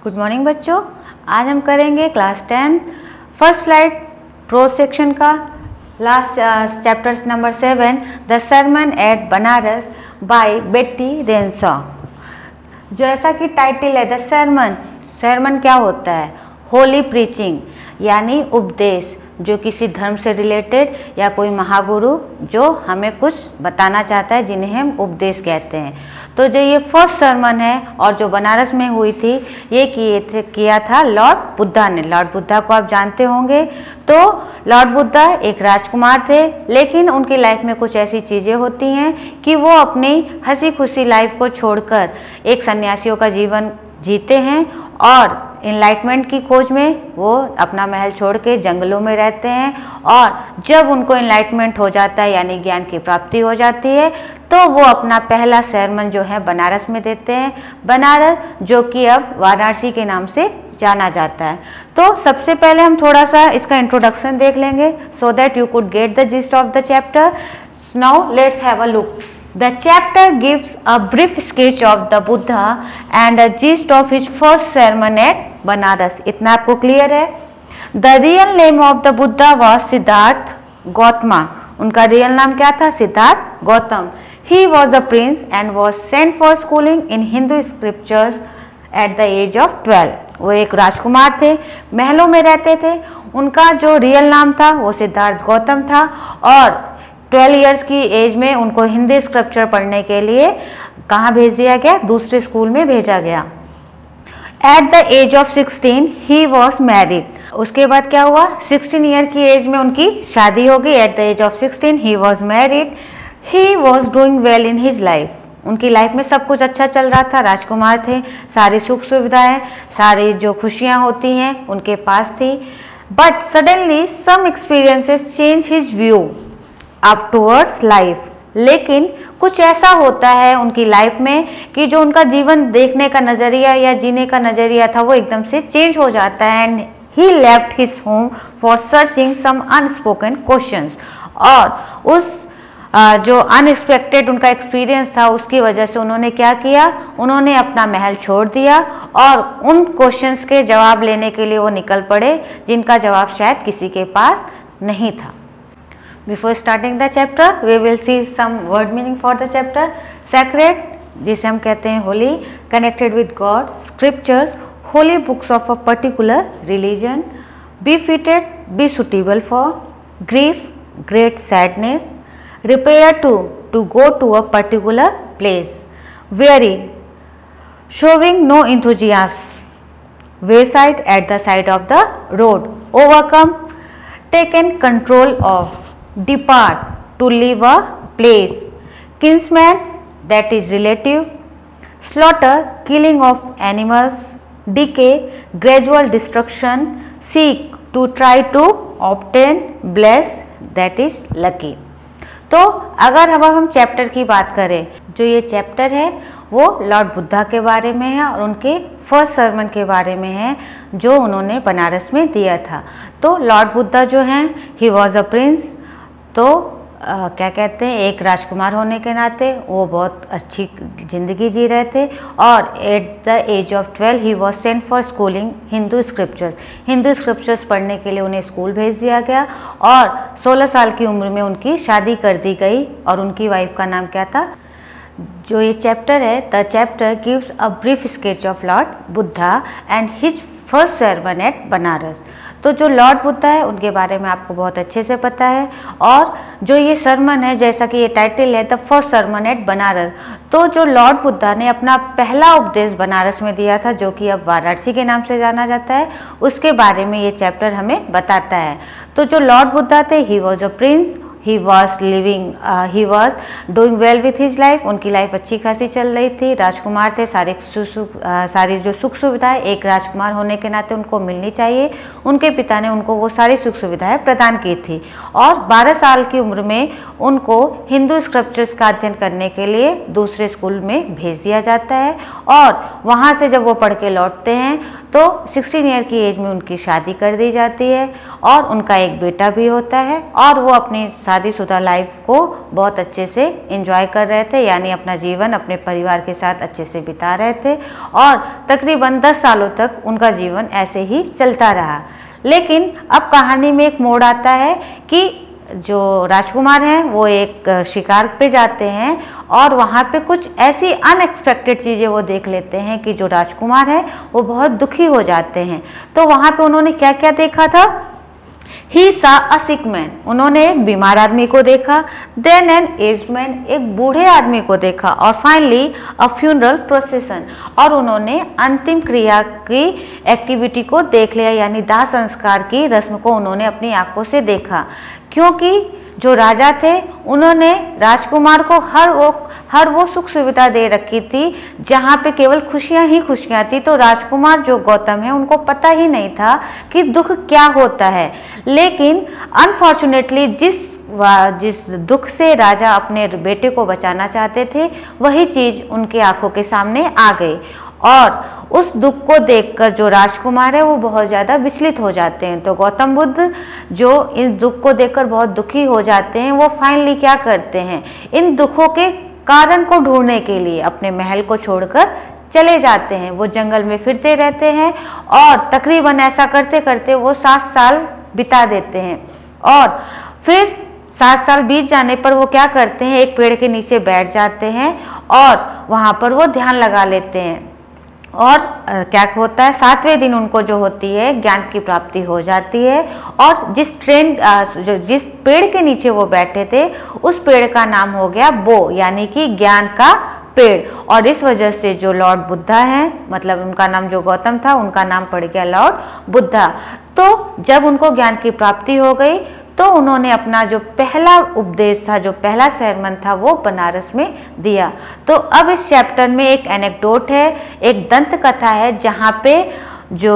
Good morning बच्चों, आज हम करेंगे class 10 first flight prose section का last chapter number 7 the sermon at Banaras by Betty Renshaw. जैसा कि टाइटल है द सरमन क्या होता है? होली प्रीचिंग यानी उपदेश, जो किसी धर्म से रिलेटेड या कोई महागुरु जो हमें कुछ बताना चाहता है, जिन्हें हम उपदेश कहते हैं। तो जो ये फर्स्ट सरमन है और जो बनारस में हुई थी, ये किया था लॉर्ड बुद्धा ने। लॉर्ड बुद्धा को आप जानते होंगे। तो लॉर्ड बुद्धा एक राजकुमार थे, लेकिन उनकी लाइफ में कुछ ऐसी चीज़ें होती हैं कि वो अपनी हंसी खुशी लाइफ को छोड़कर एक सन्यासियों का जीवन जीते हैं और इनलाइटमेंट की खोज में वो अपना महल छोड़ के जंगलों में रहते हैं। और जब उनको इनलाइटमेंट हो जाता है यानी ज्ञान की प्राप्ति हो जाती है, तो वो अपना पहला सरमन जो है बनारस में देते हैं। बनारस जो कि अब वाराणसी के नाम से जाना जाता है। तो सबसे पहले हम थोड़ा सा इसका इंट्रोडक्शन देख लेंगे so that you could get the gist of the chapter. Now let's have a look. The chapter gives a brief sketch of the Buddha and a gist of his first sermon at Banaras. इतना आपको clear है? The real name of the Buddha was Siddharth Gautam. उनका real नाम क्या था? Siddharth Gautam. He was a prince and was sent for schooling in Hindu scriptures at the age of 12. वो एक राजकुमार थे, महलों में रहते थे। उनका जो रियल नाम था वो सिद्धार्थ गौतम था और 12 इयर्स की एज में उनको हिंदी स्क्रिप्चर पढ़ने के लिए कहाँ भेज दिया गया? दूसरे स्कूल में भेजा गया। At the age of 16 he was married. उसके बाद क्या हुआ? 16 ईयर की एज में उनकी शादी हो गई। At the age of 16 he was married. He was doing well in his life. उनकी लाइफ में सब कुछ अच्छा चल रहा था। राजकुमार थे, सारी सुख सुविधाएं, सारी जो खुशियां होती हैं उनके पास थी। But suddenly some experiences change his view up towards life. लेकिन कुछ ऐसा होता है उनकी लाइफ में कि जो उनका जीवन देखने का नज़रिया या जीने का नज़रिया था वो एकदम से चेंज हो जाता है। And he left his home for searching some unspoken questions. और उस जो अनएक्सपेक्टेड उनका एक्सपीरियंस था उसकी वजह से उन्होंने क्या किया? उन्होंने अपना महल छोड़ दिया और उन क्वेश्चंस के जवाब लेने के लिए वो निकल पड़े जिनका जवाब शायद किसी के पास नहीं था। Before starting the chapter, we will see some word meaning for the chapter. Sacred, जिसे हम कहते हैं Holi, connected with God, scriptures, holy books of a particular religion, befitted, be suitable for, grief, great sadness, repair to go to a particular place, weary, showing no enthusiasm, wayside at the side of the road, overcome, taken control of, depart, to leave a place, kinsman, that is relative, slaughter, killing of animals, decay, gradual destruction, seek, to try to obtain, bless, that is lucky। तो अगर अब हम chapter की बात करें, जो ये chapter है वो लॉर्ड बुद्धा के बारे में है और उनके फर्स्ट सरमन के बारे में है जो उन्होंने बनारस में दिया था। तो लॉर्ड बुद्धा जो हैं, ही वॉज अ प्रिंस। तो क्या कहते हैं, एक राजकुमार होने के नाते वो बहुत अच्छी ज़िंदगी जी रहे थे। और at the age of 12 he was sent for schooling Hindu scriptures. Hindu scriptures पढ़ने के लिए उन्हें स्कूल भेज दिया गया और 16 साल की उम्र में उनकी शादी कर दी गई। और उनकी वाइफ का नाम क्या था? जो ये चैप्टर है, the chapter gives a brief sketch of lord Buddha and his first sermon at Banaras. तो जो लॉर्ड बुद्धा है उनके बारे में आपको बहुत अच्छे से पता है। और जो ये सरमन है, जैसा कि ये टाइटल है the first sermon at Banaras, तो जो लॉर्ड बुद्धा ने अपना पहला उपदेश बनारस में दिया था, जो कि अब वाराणसी के नाम से जाना जाता है, उसके बारे में ये चैप्टर हमें बताता है। तो जो लॉर्ड बुद्धा थे, he was a prince, he was doing well with his life. उनकी लाइफ अच्छी खासी चल रही थी। राजकुमार थे, सारी जो सुख सुविधाएं एक राजकुमार होने के नाते उनको मिलनी चाहिए, उनके पिता ने उनको वो सारी सुख सुविधाएं प्रदान की थी। और 12 साल की उम्र में उनको हिंदू स्क्रिप्चर्स का अध्ययन करने के लिए दूसरे स्कूल में भेज दिया जाता है। और वहाँ से जब वो पढ़ के लौटते हैं तो 16 ईयर की एज में उनकी शादी कर दी जाती है और उनका एक बेटा भी होता है और वो अपनी शादीशुदा लाइफ को बहुत अच्छे से एंजॉय कर रहे थे, यानी अपना जीवन अपने परिवार के साथ अच्छे से बिता रहे थे और तकरीबन 10 सालों तक उनका जीवन ऐसे ही चलता रहा। लेकिन अब कहानी में एक मोड़ आता है कि जो राजकुमार हैं वो एक शिकार पे जाते हैं और वहाँ पे कुछ ऐसी अनएक्सपेक्टेड चीज़ें वो देख लेते हैं कि जो राजकुमार है वो बहुत दुखी हो जाते हैं। तो वहाँ पे उन्होंने क्या क्या देखा था? ही सा अ सिक मैन, उन्होंने एक बीमार आदमी को देखा, देन एन एज्ड मैन, एक बूढ़े आदमी को देखा और फाइनली अ फ्यूनरल प्रोसेशन, और उन्होंने अंतिम क्रिया की एक्टिविटी को देख लिया, यानी दाह संस्कार की रस्म को उन्होंने अपनी आंखों से देखा। क्योंकि जो राजा थे उन्होंने राजकुमार को हर वो सुख सुविधा दे रखी थी जहाँ पे केवल खुशियाँ ही खुशियाँ थी। तो राजकुमार जो गौतम है उनको पता ही नहीं था कि दुख क्या होता है। लेकिन अनफॉर्चुनेटली जिस दुख से राजा अपने बेटे को बचाना चाहते थे वही चीज़ उनके आंखों के सामने आ गई और उस दुख को देखकर जो राजकुमार है वो बहुत ज़्यादा विचलित हो जाते हैं। तो गौतम बुद्ध जो इन दुख को देखकर बहुत दुखी हो जाते हैं वो फाइनली क्या करते हैं, इन दुखों के कारण को ढूंढने के लिए अपने महल को छोड़कर चले जाते हैं। वो जंगल में फिरते रहते हैं और तकरीबन ऐसा करते करते वो 7 साल बिता देते हैं और फिर 7 साल बीत जाने पर वो क्या करते हैं, एक पेड़ के नीचे बैठ जाते हैं और वहाँ पर वो ध्यान लगा लेते हैं। और क्या होता है, 7वें दिन उनको जो होती है ज्ञान की प्राप्ति हो जाती है और जिस पेड़ के नीचे वो बैठे थे उस पेड़ का नाम हो गया बो, यानी कि ज्ञान का पेड़। और इस वजह से जो लॉर्ड बुद्धा हैं, मतलब उनका नाम जो गौतम था उनका नाम पड़ गया लॉर्ड बुद्धा। तो जब उनको ज्ञान की प्राप्ति हो गई तो उन्होंने अपना जो पहला उपदेश था, जो पहला sermon था वो बनारस में दिया। तो अब इस चैप्टर में एक एनेक्डोट है, एक दंत कथा है जहाँ पे जो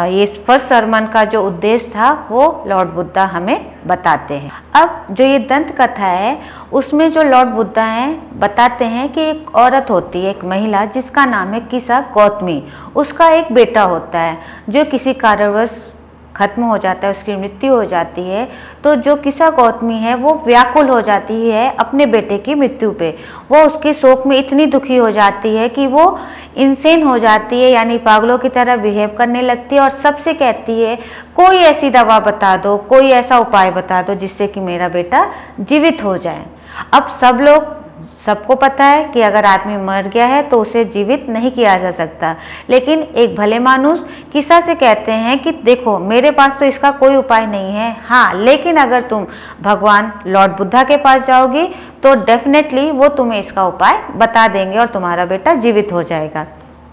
ये फर्स्ट sermon का जो उद्देश्य था वो लॉर्ड बुद्धा हमें बताते हैं। अब जो ये दंत कथा है उसमें जो लॉर्ड बुद्धा हैं बताते हैं कि एक औरत होती है, एक महिला जिसका नाम है किसा गौतमी। उसका एक बेटा होता है जो किसी कारणवश खत्म हो जाता है, उसकी मृत्यु हो जाती है। तो जो किसा गौतमी है वो व्याकुल हो जाती है अपने बेटे की मृत्यु पे। वो उसके शोक में इतनी दुखी हो जाती है कि वो इंसेन हो जाती है, यानी पागलों की तरह बिहेव करने लगती है और सबसे कहती है कोई ऐसी दवा बता दो, कोई ऐसा उपाय बता दो जिससे कि मेरा बेटा जीवित हो जाए। अब सबको पता है कि अगर आदमी मर गया है तो उसे जीवित नहीं किया जा सकता, लेकिन एक भले मानुस किसा से कहते हैं कि देखो मेरे पास तो इसका कोई उपाय नहीं है, हाँ लेकिन अगर तुम भगवान लॉर्ड बुद्धा के पास जाओगी तो डेफिनेटली वो तुम्हें इसका उपाय बता देंगे और तुम्हारा बेटा जीवित हो जाएगा।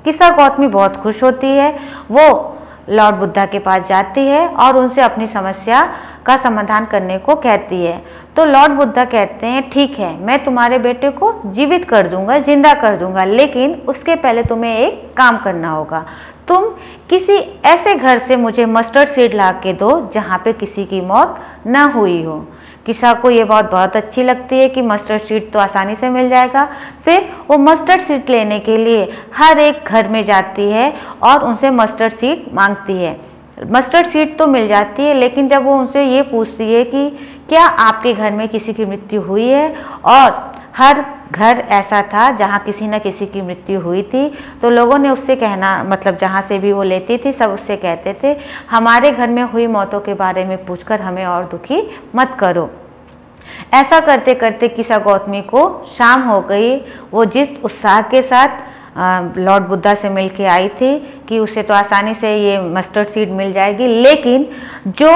किसा गौतमी बहुत खुश होती है, वो लॉर्ड बुद्धा के पास जाती है और उनसे अपनी समस्या का समाधान करने को कहती है। तो लॉर्ड बुद्धा कहते हैं ठीक है, मैं तुम्हारे बेटे को जीवित कर दूंगा, जिंदा कर दूंगा, लेकिन उसके पहले तुम्हें एक काम करना होगा। तुम किसी ऐसे घर से मुझे मस्टर्ड सीड ला के दो जहाँ पे किसी की मौत ना हुई हो। किसा को ये बात बहुत अच्छी लगती है कि मस्टर्ड सीड तो आसानी से मिल जाएगा। फिर वो मस्टर्ड सीड लेने के लिए हर एक घर में जाती है और उनसे मस्टर्ड सीड मांगती है। मस्टर्ड सीड तो मिल जाती है, लेकिन जब वो उनसे ये पूछती है कि क्या आपके घर में किसी की मृत्यु हुई है, और हर घर ऐसा था जहाँ किसी न किसी की मृत्यु हुई थी, तो लोगों ने उससे कहना, मतलब जहाँ से भी वो लेती थी सब उससे कहते थे हमारे घर में हुई मौतों के बारे में पूछकर हमें और दुखी मत करो। ऐसा करते करते किसा गौतमी को शाम हो गई। वो जिस उत्साह के साथ लॉर्ड बुद्धा से मिल के आई थी कि उसे तो आसानी से ये मस्टर्ड सीड मिल जाएगी, लेकिन जो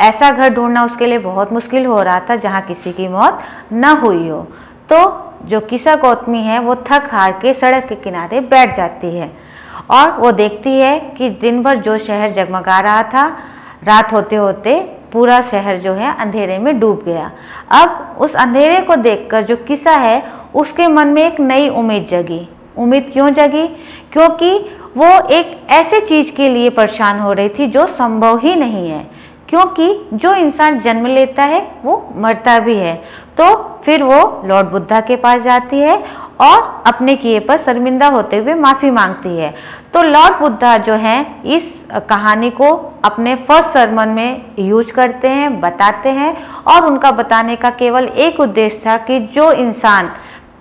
ऐसा घर ढूंढना उसके लिए बहुत मुश्किल हो रहा था जहाँ किसी की मौत न हुई हो। तो जो किसा गौतमी है वो थक हार के सड़क के किनारे बैठ जाती है और वो देखती है कि दिन भर जो शहर जगमगा रहा था, रात होते होते पूरा शहर जो है अंधेरे में डूब गया। अब उस अंधेरे को देखकर जो किसा है उसके मन में एक नई उम्मीद जगी। उम्मीद क्यों जगी? क्योंकि वो एक ऐसे चीज़ के लिए परेशान हो रही थी जो संभव ही नहीं है। क्योंकि जो इंसान जन्म लेता है वो मरता भी है। तो फिर वो लॉर्ड बुद्धा के पास जाती है और अपने किए पर शर्मिंदा होते हुए माफ़ी मांगती है। तो लॉर्ड बुद्धा जो हैं इस कहानी को अपने फर्स्ट सरमन में यूज करते हैं, बताते हैं, और उनका बताने का केवल एक उद्देश्य था कि जो इंसान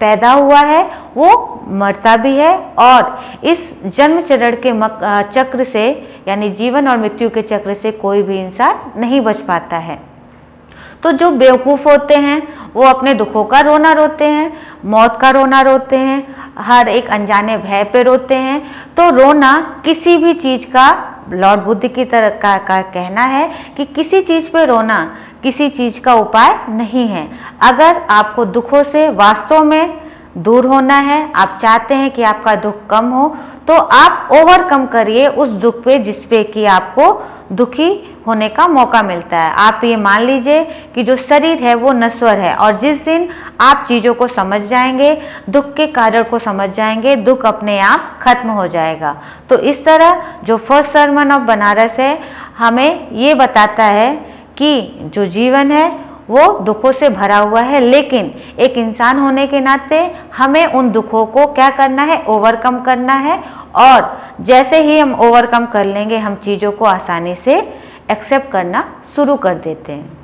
पैदा हुआ है वो मरता भी है, और इस जन्म चरण के चक्र से, यानी जीवन और मृत्यु के चक्र से कोई भी इंसान नहीं बच पाता है। तो जो बेवकूफ़ होते हैं वो अपने दुखों का रोना रोते हैं, मौत का रोना रोते हैं, हर एक अनजाने भय पे रोते हैं। तो रोना किसी भी चीज़ का, लॉर्ड बुद्ध की तरह का कहना है कि किसी चीज़ पे रोना किसी चीज़ का उपाय नहीं है। अगर आपको दुखों से वास्तव में दूर होना है, आप चाहते हैं कि आपका दुख कम हो, तो आप ओवरकम करिए उस दुख पे जिस पे कि आपको दुखी होने का मौका मिलता है। आप ये मान लीजिए कि जो शरीर है वो नश्वर है, और जिस दिन आप चीज़ों को समझ जाएंगे, दुख के कारण को समझ जाएंगे, दुख अपने आप खत्म हो जाएगा। तो इस तरह जो फर्स्ट सरमन ऑफ बनारस है हमें ये बताता है कि जो जीवन है वो दुखों से भरा हुआ है, लेकिन एक इंसान होने के नाते हमें उन दुखों को क्या करना है, ओवरकम करना है। और जैसे ही हम ओवरकम कर लेंगे, हम चीज़ों को आसानी से एक्सेप्ट करना शुरू कर देते हैं।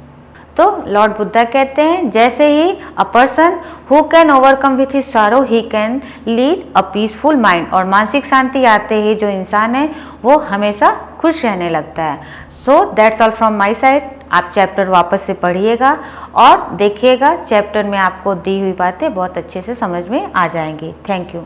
तो लॉर्ड बुद्धा कहते हैं, जैसे ही a person who can overcome with his sorrow he can lead a peaceful mind, और मानसिक शांति आते ही जो इंसान है वो हमेशा खुश रहने लगता है। So that's all from my side. आप चैप्टर वापस से पढ़िएगा और देखिएगा, चैप्टर में आपको दी हुई बातें बहुत अच्छे से समझ में आ जाएंगी। Thank you.